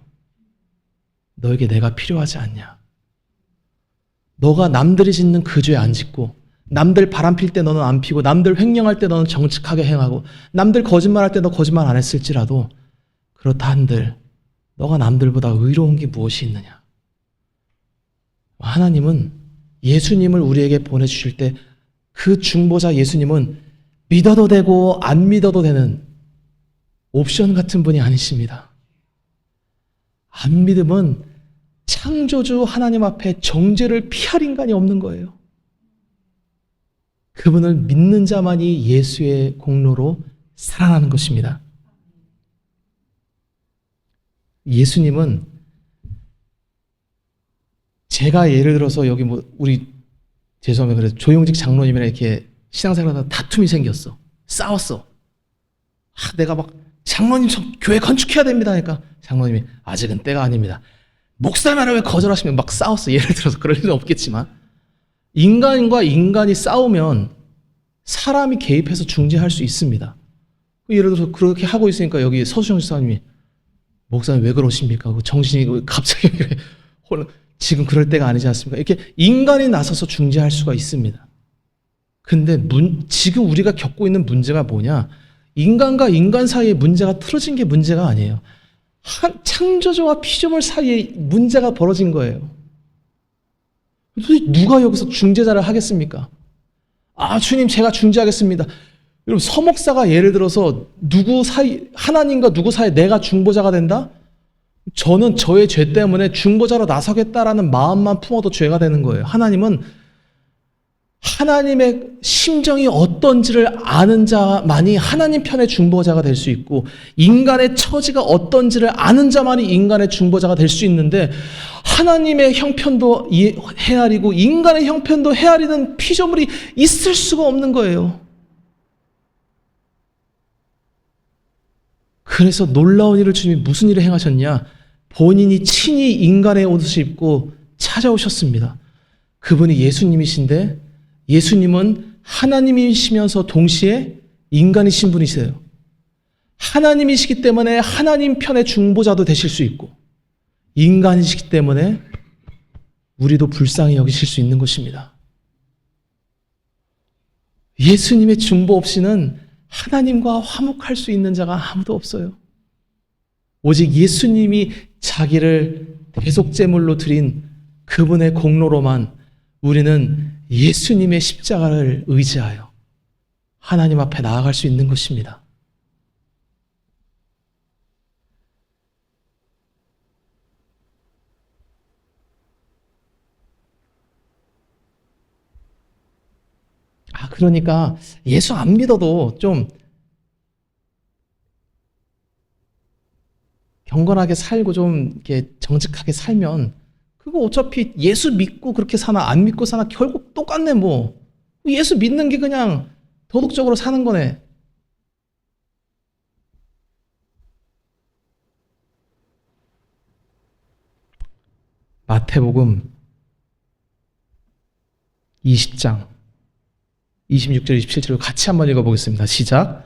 너에게 내가 필요하지 않냐? 너가 남들이 짓는 그 죄 안 짓고, 남들 바람 필 때 너는 안 피고, 남들 횡령할 때 너는 정직하게 행하고, 남들 거짓말할 때 너 거짓말 안 했을지라도 그렇다 한들 너가 남들보다 의로운 게 무엇이 있느냐? 하나님은 예수님을 우리에게 보내주실 때 그 중보자 예수님은 믿어도 되고 안 믿어도 되는 옵션 같은 분이 아니십니다. 안 믿음은 창조주 하나님 앞에 정죄를 피할 인간이 없는 거예요. 그분을 믿는 자만이 예수의 공로로 살아나는 것입니다. 예수님은 제가 예를 들어서 여기 우리 죄송합니다. 그래서 조용직 장로님이랑 이렇게 신앙생활하다 다툼이 생겼어. 싸웠어. 내가 막 장로님 교회 건축해야 됩니다 하니까 장로님이 아직은 때가 아닙니다. 목사님은 왜 거절하시면 막 싸웠어. 예를 들어서 그럴 일은 없겠지만 인간과 인간이 싸우면 사람이 개입해서 중재할 수 있습니다. 예를 들어서 그렇게 하고 있으니까 여기 서수정 집사님이 목사님 왜 그러십니까? 정신이 갑자기 지금 그럴 때가 아니지 않습니까? 이렇게 인간이 나서서 중재할 수가 있습니다. 근데 지금 우리가 겪고 있는 문제가 뭐냐? 인간과 인간 사이에 문제가 틀어진 게 문제가 아니에요. 창조주와 피조물 사이에 문제가 벌어진 거예요. 도대체 누가 여기서 중재자를 하겠습니까? 주님 제가 중재하겠습니다. 여러분 서목사가 예를 들어서 하나님과 누구 사이에 내가 중보자가 된다? 저는 저의 죄 때문에 중보자로 나서겠다라는 마음만 품어도 죄가 되는 거예요. 하나님은 하나님의 심정이 어떤지를 아는 자만이 하나님 편의 중보자가 될 수 있고 인간의 처지가 어떤지를 아는 자만이 인간의 중보자가 될 수 있는데 하나님의 형편도 헤아리고 인간의 형편도 헤아리는 피조물이 있을 수가 없는 거예요. 그래서 놀라운 일을 주님이 무슨 일을 행하셨냐? 본인이 친히 인간의 옷을 입고 찾아오셨습니다. 그분이 예수님이신데 예수님은 하나님이시면서 동시에 인간이신 분이세요. 하나님이시기 때문에 하나님 편의 중보자도 되실 수 있고 인간이시기 때문에 우리도 불쌍히 여기실 수 있는 것입니다. 예수님의 중보 없이는 하나님과 화목할 수 있는 자가 아무도 없어요. 오직 예수님이 자기를 대속제물로 드린 그분의 공로로만 우리는 예수님의 십자가를 의지하여 하나님 앞에 나아갈 수 있는 것입니다. 그러니까 예수 안 믿어도 좀 경건하게 살고 좀 이렇게 정직하게 살면 그거 어차피 예수 믿고 그렇게 사나 안 믿고 사나 결국 똑같네 뭐. 예수 믿는 게 그냥 도덕적으로 사는 거네. 마태복음 20장 26절 27절을 같이 한번 읽어보겠습니다. 시작.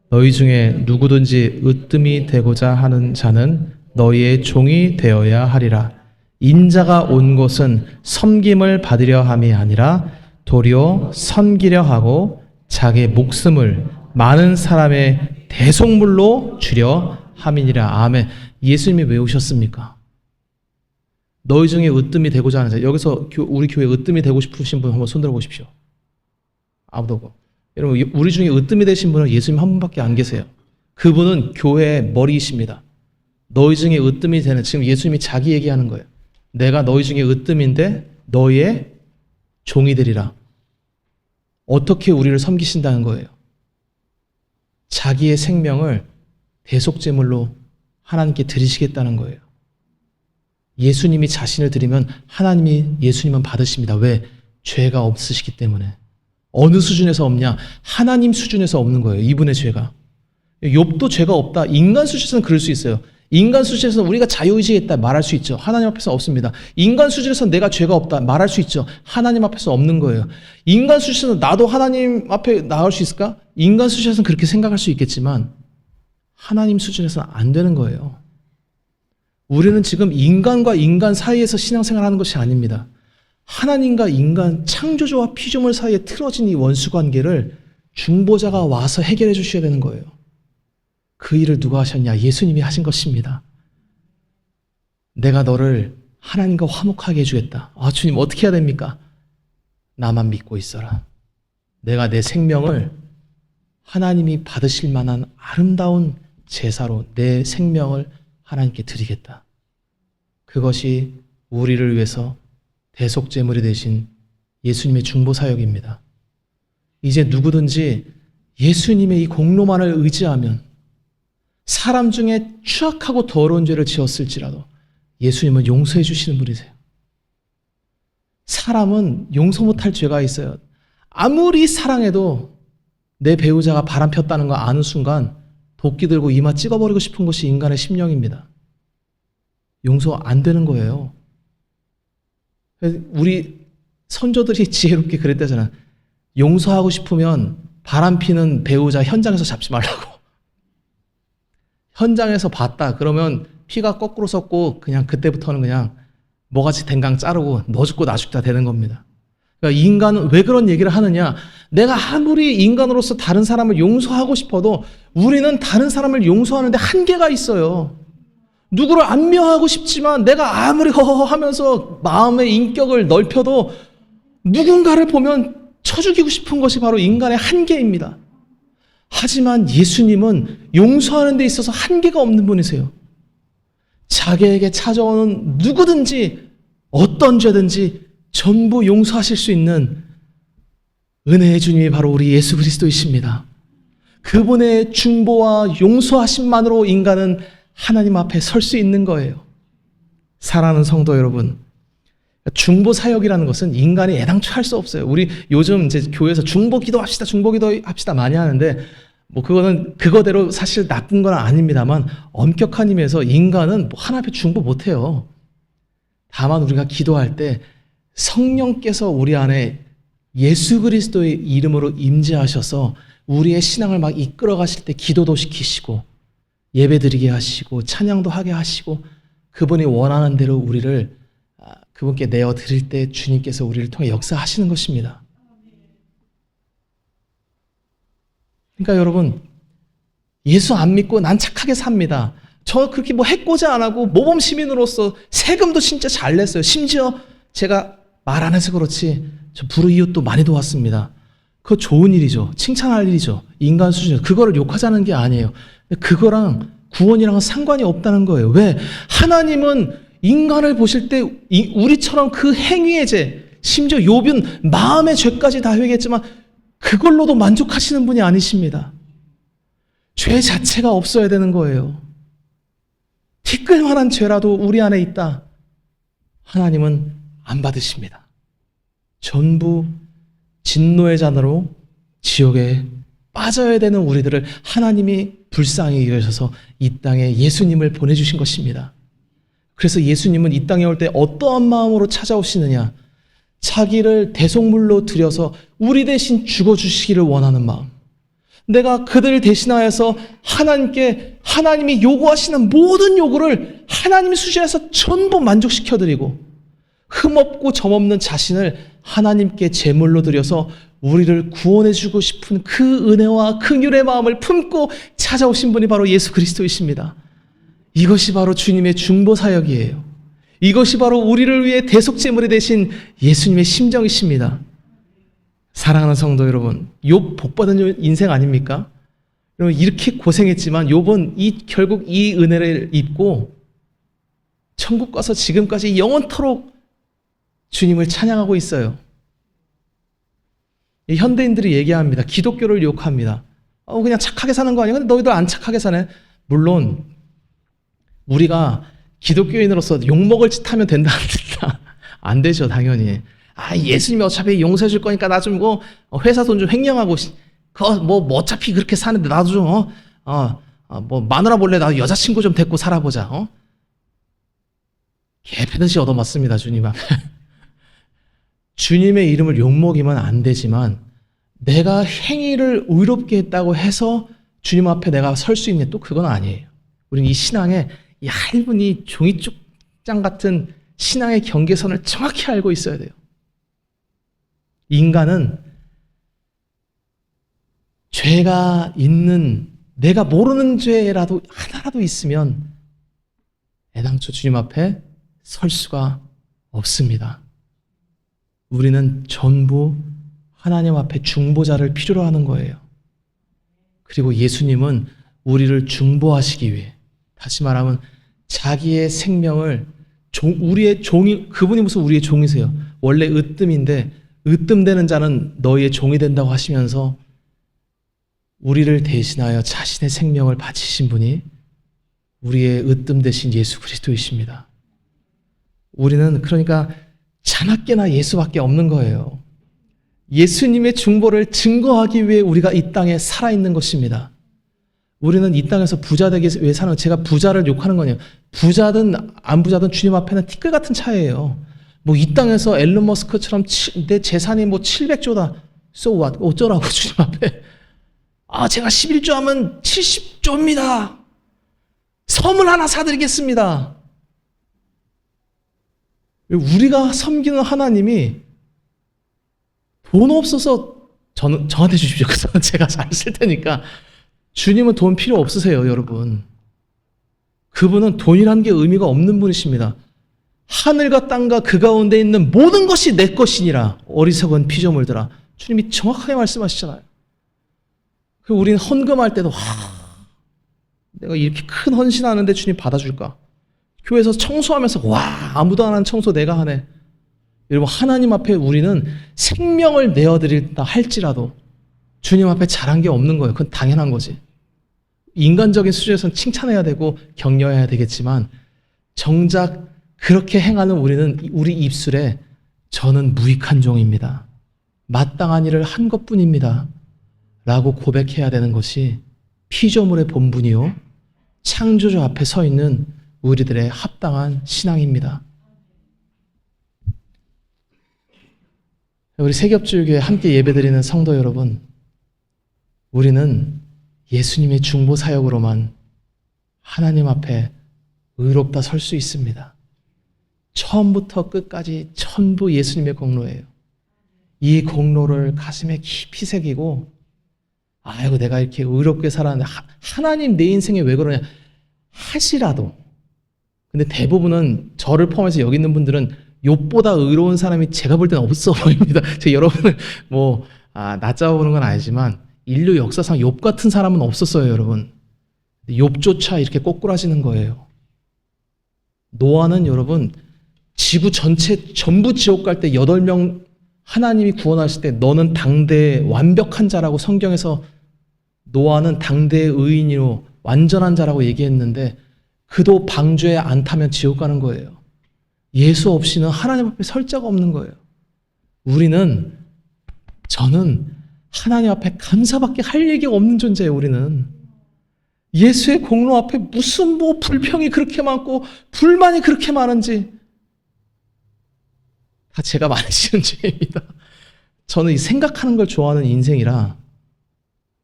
너희 중에 누구든지 으뜸이 되고자 하는 자는 너희의 종이 되어야 하리라. 인자가 온 것은 섬김을 받으려 함이 아니라 도리어 섬기려 하고 자기 목숨을 많은 사람의 대속물로 주려 함이니라. 아멘. 예수님이 왜 오셨습니까? 너희 중에 으뜸이 되고자 하는 자. 여기서 우리 교회 으뜸이 되고 싶으신 분 한번 손들어 보십시오. 아무도 없고. 여러분 우리 중에 으뜸이 되신 분은 예수님 한 분밖에 안 계세요. 그분은 교회의 머리이십니다. 너희 중에 으뜸이 되는, 지금 예수님이 자기 얘기하는 거예요. 내가 너희 중에 으뜸인데 너희의 종이 되리라. 어떻게 우리를 섬기신다는 거예요? 자기의 생명을 대속제물로 하나님께 드리시겠다는 거예요. 예수님이 자신을 드리면 하나님이 예수님은 받으십니다. 왜? 죄가 없으시기 때문에. 어느 수준에서 없냐? 하나님 수준에서 없는 거예요. 이분의 죄가. 욥도 죄가 없다. 인간 수준에서는 그럴 수 있어요. 인간 수준에서는 우리가 자유의지가 있다 말할 수 있죠. 하나님 앞에서 없습니다. 인간 수준에서는 내가 죄가 없다 말할 수 있죠. 하나님 앞에서 없는 거예요. 인간 수준에서는 나도 하나님 앞에 나올 수 있을까? 인간 수준에서는 그렇게 생각할 수 있겠지만 하나님 수준에서는 안 되는 거예요. 우리는 지금 인간과 인간 사이에서 신앙생활하는 것이 아닙니다. 하나님과 인간, 창조주와 피조물 사이에 틀어진 이 원수 관계를 중보자가 와서 해결해 주셔야 되는 거예요. 그 일을 누가 하셨냐? 예수님이 하신 것입니다. 내가 너를 하나님과 화목하게 해주겠다. 아, 주님 어떻게 해야 됩니까? 나만 믿고 있어라. 내가 내 생명을 하나님이 받으실 만한 아름다운 제사로 내 생명을 하나님께 드리겠다. 그것이 우리를 위해서 대속제물이 되신 예수님의 중보사역입니다. 이제 누구든지 예수님의 이 공로만을 의지하면 사람 중에 추악하고 더러운 죄를 지었을지라도 예수님은 용서해 주시는 분이세요. 사람은 용서 못할 죄가 있어요. 아무리 사랑해도 내 배우자가 바람 폈다는 거 아는 순간 도끼 들고 이마 찍어버리고 싶은 것이 인간의 심령입니다. 용서 안 되는 거예요. 우리 선조들이 지혜롭게 그랬다잖아. 용서하고 싶으면 바람 피는 배우자 현장에서 잡지 말라고. 현장에서 봤다 그러면 피가 거꾸로 섰고 그냥 그때부터는 그냥 뭐같이 댕강 자르고 너 죽고 나 죽다 되는 겁니다. 그러니까 인간은 왜 그런 얘기를 하느냐? 내가 아무리 인간으로서 다른 사람을 용서하고 싶어도 우리는 다른 사람을 용서하는데 한계가 있어요. 누구를 안면하고 싶지만 내가 아무리 허허하면서 마음의 인격을 넓혀도 누군가를 보면 쳐 죽이고 싶은 것이 바로 인간의 한계입니다. 하지만 예수님은 용서하는 데 있어서 한계가 없는 분이세요. 자기에게 찾아오는 누구든지 어떤 죄든지 전부 용서하실 수 있는 은혜의 주님이 바로 우리 예수 그리스도이십니다. 그분의 중보와 용서하심만으로 인간은 하나님 앞에 설 수 있는 거예요. 사랑하는 성도 여러분, 중보 사역이라는 것은 인간이 애당초 할 수 없어요. 우리 요즘 이제 교회에서 중보 기도합시다, 중보 기도합시다 많이 하는데 뭐 그거는 그거대로 사실 나쁜 건 아닙니다만 엄격한 의미에서 인간은 뭐 하나 앞에 중보 못 해요. 다만 우리가 기도할 때 성령께서 우리 안에 예수 그리스도의 이름으로 임재하셔서 우리의 신앙을 막 이끌어 가실 때 기도도 시키시고 예배드리게 하시고 찬양도 하게 하시고 그분이 원하는 대로 우리를 그분께 내어 드릴 때 주님께서 우리를 통해 역사하시는 것입니다. 그러니까 여러분, 예수 안 믿고 난 착하게 삽니다. 저 그렇게 뭐 해코지 안 하고 모범 시민으로서 세금도 진짜 잘 냈어요. 심지어 제가 말 안 해서 그렇지 저 불우이웃도 많이 도왔습니다. 그거 좋은 일이죠. 칭찬할 일이죠. 인간 수준에서. 그거를 욕하자는 게 아니에요. 그거랑 구원이랑은 상관이 없다는 거예요. 왜? 하나님은 인간을 보실 때 우리처럼 그 행위의 죄, 심지어 욥은 마음의 죄까지 다 회개했지만 그걸로도 만족하시는 분이 아니십니다. 죄 자체가 없어야 되는 거예요. 티끌만한 죄라도 우리 안에 있다. 하나님은 안 받으십니다. 전부 진노의 잔으로 지옥에 빠져야 되는 우리들을 하나님이 불쌍히 여기셔서 이 땅에 예수님을 보내주신 것입니다. 그래서 예수님은 이 땅에 올 때 어떠한 마음으로 찾아오시느냐? 자기를 대속물로 들여서 우리 대신 죽어주시기를 원하는 마음. 내가 그들을 대신하여서 하나님께 하나님이 요구하시는 모든 요구를 하나님 수준에서 전부 만족시켜드리고 흠없고 점없는 자신을 하나님께 제물로 드려서 우리를 구원해주고 싶은 그 은혜와 긍휼의 마음을 품고 찾아오신 분이 바로 예수 그리스도이십니다. 이것이 바로 주님의 중보 사역이에요. 이것이 바로 우리를 위해 대속제물이 되신 예수님의 심정이십니다. 사랑하는 성도 여러분, 욥 복받은 인생 아닙니까? 여러분 이렇게 고생했지만 욥은 결국 이 은혜를 입고 천국 가서 지금까지 영원토록 주님을 찬양하고 있어요. 현대인들이 얘기합니다. 기독교를 욕합니다. 그냥 착하게 사는 거 아니야? 근데 너희들 안 착하게 사네. 물론 우리가 기독교인으로서 욕먹을 짓 하면 된다 안 되죠, 당연히. 예수님이 어차피 용서해 줄 거니까 나 좀 회사 돈 좀 횡령하고 그거 뭐 어차피 그렇게 사는데 나도 좀 뭐 마누라 몰래 나 여자친구 좀 데리고 살아보자. 개패듯이 얻어맞습니다, 주님 앞에. 주님의 이름을 욕먹이면 안 되지만 내가 행위를 의롭게 했다고 해서 주님 앞에 내가 설 수 있냐, 또 그건 아니에요. 우리는 이 신앙의 이 얇은 이 종이쪽장 같은 신앙의 경계선을 정확히 알고 있어야 돼요. 인간은 죄가 있는, 내가 모르는 죄라도 하나라도 있으면 애당초 주님 앞에 설 수가 없습니다. 우리는 전부 하나님 앞에 중보자를 필요로 하는 거예요. 그리고 예수님은 우리를 중보하시기 위해, 다시 말하면 자기의 생명을 우리의 종이, 그분이 무슨 우리의 종이세요. 원래 으뜸인데 으뜸되는 자는 너희의 종이 된다고 하시면서 우리를 대신하여 자신의 생명을 바치신 분이 우리의 으뜸 되신 예수 그리스도이십니다. 우리는 그러니까 자나깨나 예수밖에 없는 거예요. 예수님의 중보를 증거하기 위해 우리가 이 땅에 살아있는 것입니다. 우리는 이 땅에서 부자 되기 위해 사는, 제가 부자를 욕하는 거냐, 부자든 안 부자든 주님 앞에는 티끌 같은 차이예요. 뭐 이 땅에서 앨런 머스크처럼 내 재산이 뭐 700조다. So what? 어쩌라고 주님 앞에. 제가 11조 하면 70조입니다. 선물 하나 사드리겠습니다. 우리가 섬기는 하나님이 돈 없어서 저한테 주십시오. 그래서 제가 잘 쓸 테니까. 주님은 돈 필요 없으세요, 여러분. 그분은 돈이라는 게 의미가 없는 분이십니다. 하늘과 땅과 그 가운데 있는 모든 것이 내 것이니라. 어리석은 피조물들아. 주님이 정확하게 말씀하시잖아요. 우리는 헌금할 때도 내가 이렇게 큰 헌신하는데 주님 받아줄까? 교회에서 청소하면서 아무도 안 한 청소 내가 하네. 여러분, 하나님 앞에 우리는 생명을 내어드린다 할지라도 주님 앞에 잘한 게 없는 거예요. 그건 당연한 거지. 인간적인 수준에서는 칭찬해야 되고 격려해야 되겠지만 정작 그렇게 행하는 우리는 우리 입술에 저는 무익한 종입니다. 마땅한 일을 한 것뿐입니다. 라고 고백해야 되는 것이 피조물의 본분이요, 창조주 앞에 서 있는 우리들의 합당한 신앙입니다. 우리 세겹주교회 함께 예배드리는 성도 여러분, 우리는 예수님의 중보 사역으로만 하나님 앞에 의롭다 설 수 있습니다. 처음부터 끝까지 전부 예수님의 공로예요. 이 공로를 가슴에 깊이 새기고, 아이고 내가 이렇게 의롭게 살았는데 하나님 내 인생에 왜 그러냐 하시라도, 근데 대부분은 저를 포함해서 여기 있는 분들은 욥보다 의로운 사람이 제가 볼 때는 없어 보입니다. 제가 여러분을 낮잡아보는 건 아니지만 인류 역사상 욥 같은 사람은 없었어요, 여러분. 욥조차 이렇게 꼬꾸라지는 거예요. 노아는 여러분 지구 전체 전부 지옥 갈 때 8명 하나님이 구원하실 때 너는 당대의 완벽한 자라고 성경에서 노아는 당대의 의인이로 완전한 자라고 얘기했는데 그도 방주에 안 타면 지옥 가는 거예요. 예수 없이는 하나님 앞에 설 자가 없는 거예요. 저는 하나님 앞에 감사밖에 할 얘기가 없는 존재예요. 우리는 예수의 공로 앞에 무슨 불평이 그렇게 많고 불만이 그렇게 많은지 다 제가 많으시는 죄입니다. 저는 이 생각하는 걸 좋아하는 인생이라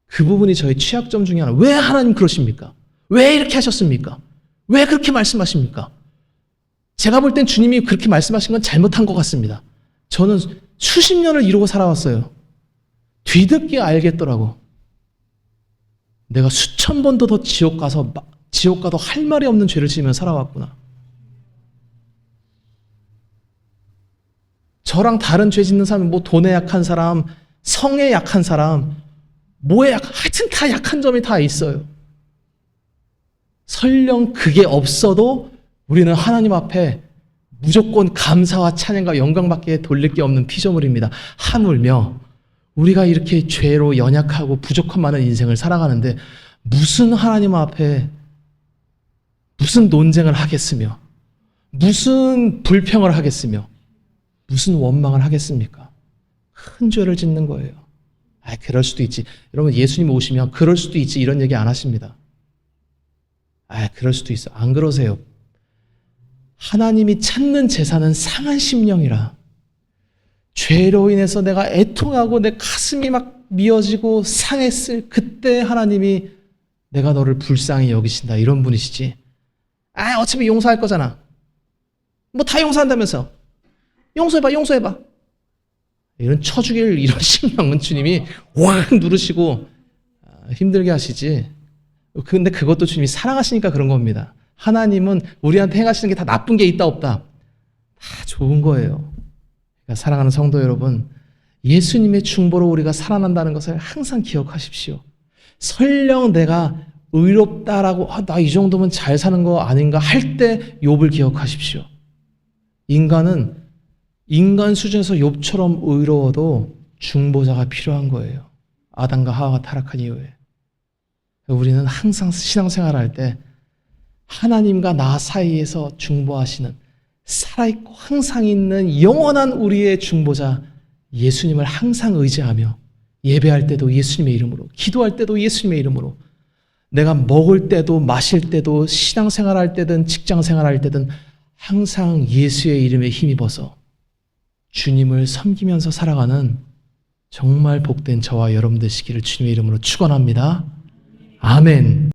그 부분이 저의 취약점 중에 하나. 왜 하나님 그러십니까? 왜 이렇게 하셨습니까? 왜 그렇게 말씀하십니까? 제가 볼 땐 주님이 그렇게 말씀하신 건 잘못한 것 같습니다. 저는 수십 년을 이루고 살아왔어요. 뒤늦게 알겠더라고. 내가 수천 번도 더 지옥 가도 할 말이 없는 죄를 지으며 살아왔구나. 저랑 다른 죄 짓는 사람이 돈에 약한 사람, 성에 약한 사람, 하여튼 다 약한 점이 다 있어요. 설령 그게 없어도 우리는 하나님 앞에 무조건 감사와 찬양과 영광밖에 돌릴 게 없는 피조물입니다. 하물며 우리가 이렇게 죄로 연약하고 부족한 많은 인생을 살아가는데 무슨 하나님 앞에 무슨 논쟁을 하겠으며 무슨 불평을 하겠으며 무슨 원망을 하겠습니까? 큰 죄를 짓는 거예요. 그럴 수도 있지. 여러분, 예수님 오시면 그럴 수도 있지 이런 얘기 안 하십니다. 그럴 수도 있어. 안 그러세요. 하나님이 찾는 제사는 상한 심령이라. 죄로 인해서 내가 애통하고 내 가슴이 막 미어지고 상했을 그때 하나님이 내가 너를 불쌍히 여기신다 이런 분이시지. 어차피 용서할 거잖아. 뭐 다 용서한다면서. 용서해봐. 이런 쳐죽일 이런 심령은 주님이 확 누르시고 힘들게 하시지. 근데 그것도 주님이 사랑하시니까 그런 겁니다. 하나님은 우리한테 행하시는 게 다 나쁜 게 있다 없다. 다 좋은 거예요. 그러니까 사랑하는 성도 여러분, 예수님의 중보로 우리가 살아난다는 것을 항상 기억하십시오. 설령 내가 의롭다라고 나 이 정도면 잘 사는 거 아닌가 할 때 욥을 기억하십시오. 인간은 인간 수준에서 욥처럼 의로워도 중보자가 필요한 거예요. 아담과 하와가 타락한 이후에. 우리는 항상 신앙생활할 때 하나님과 나 사이에서 중보하시는 살아있고 항상 있는 영원한 우리의 중보자 예수님을 항상 의지하며 예배할 때도 예수님의 이름으로, 기도할 때도 예수님의 이름으로, 내가 먹을 때도 마실 때도 신앙생활할 때든 직장생활할 때든 항상 예수의 이름에 힘입어서 주님을 섬기면서 살아가는 정말 복된 저와 여러분 되시기를 주님의 이름으로 축원합니다. 아멘.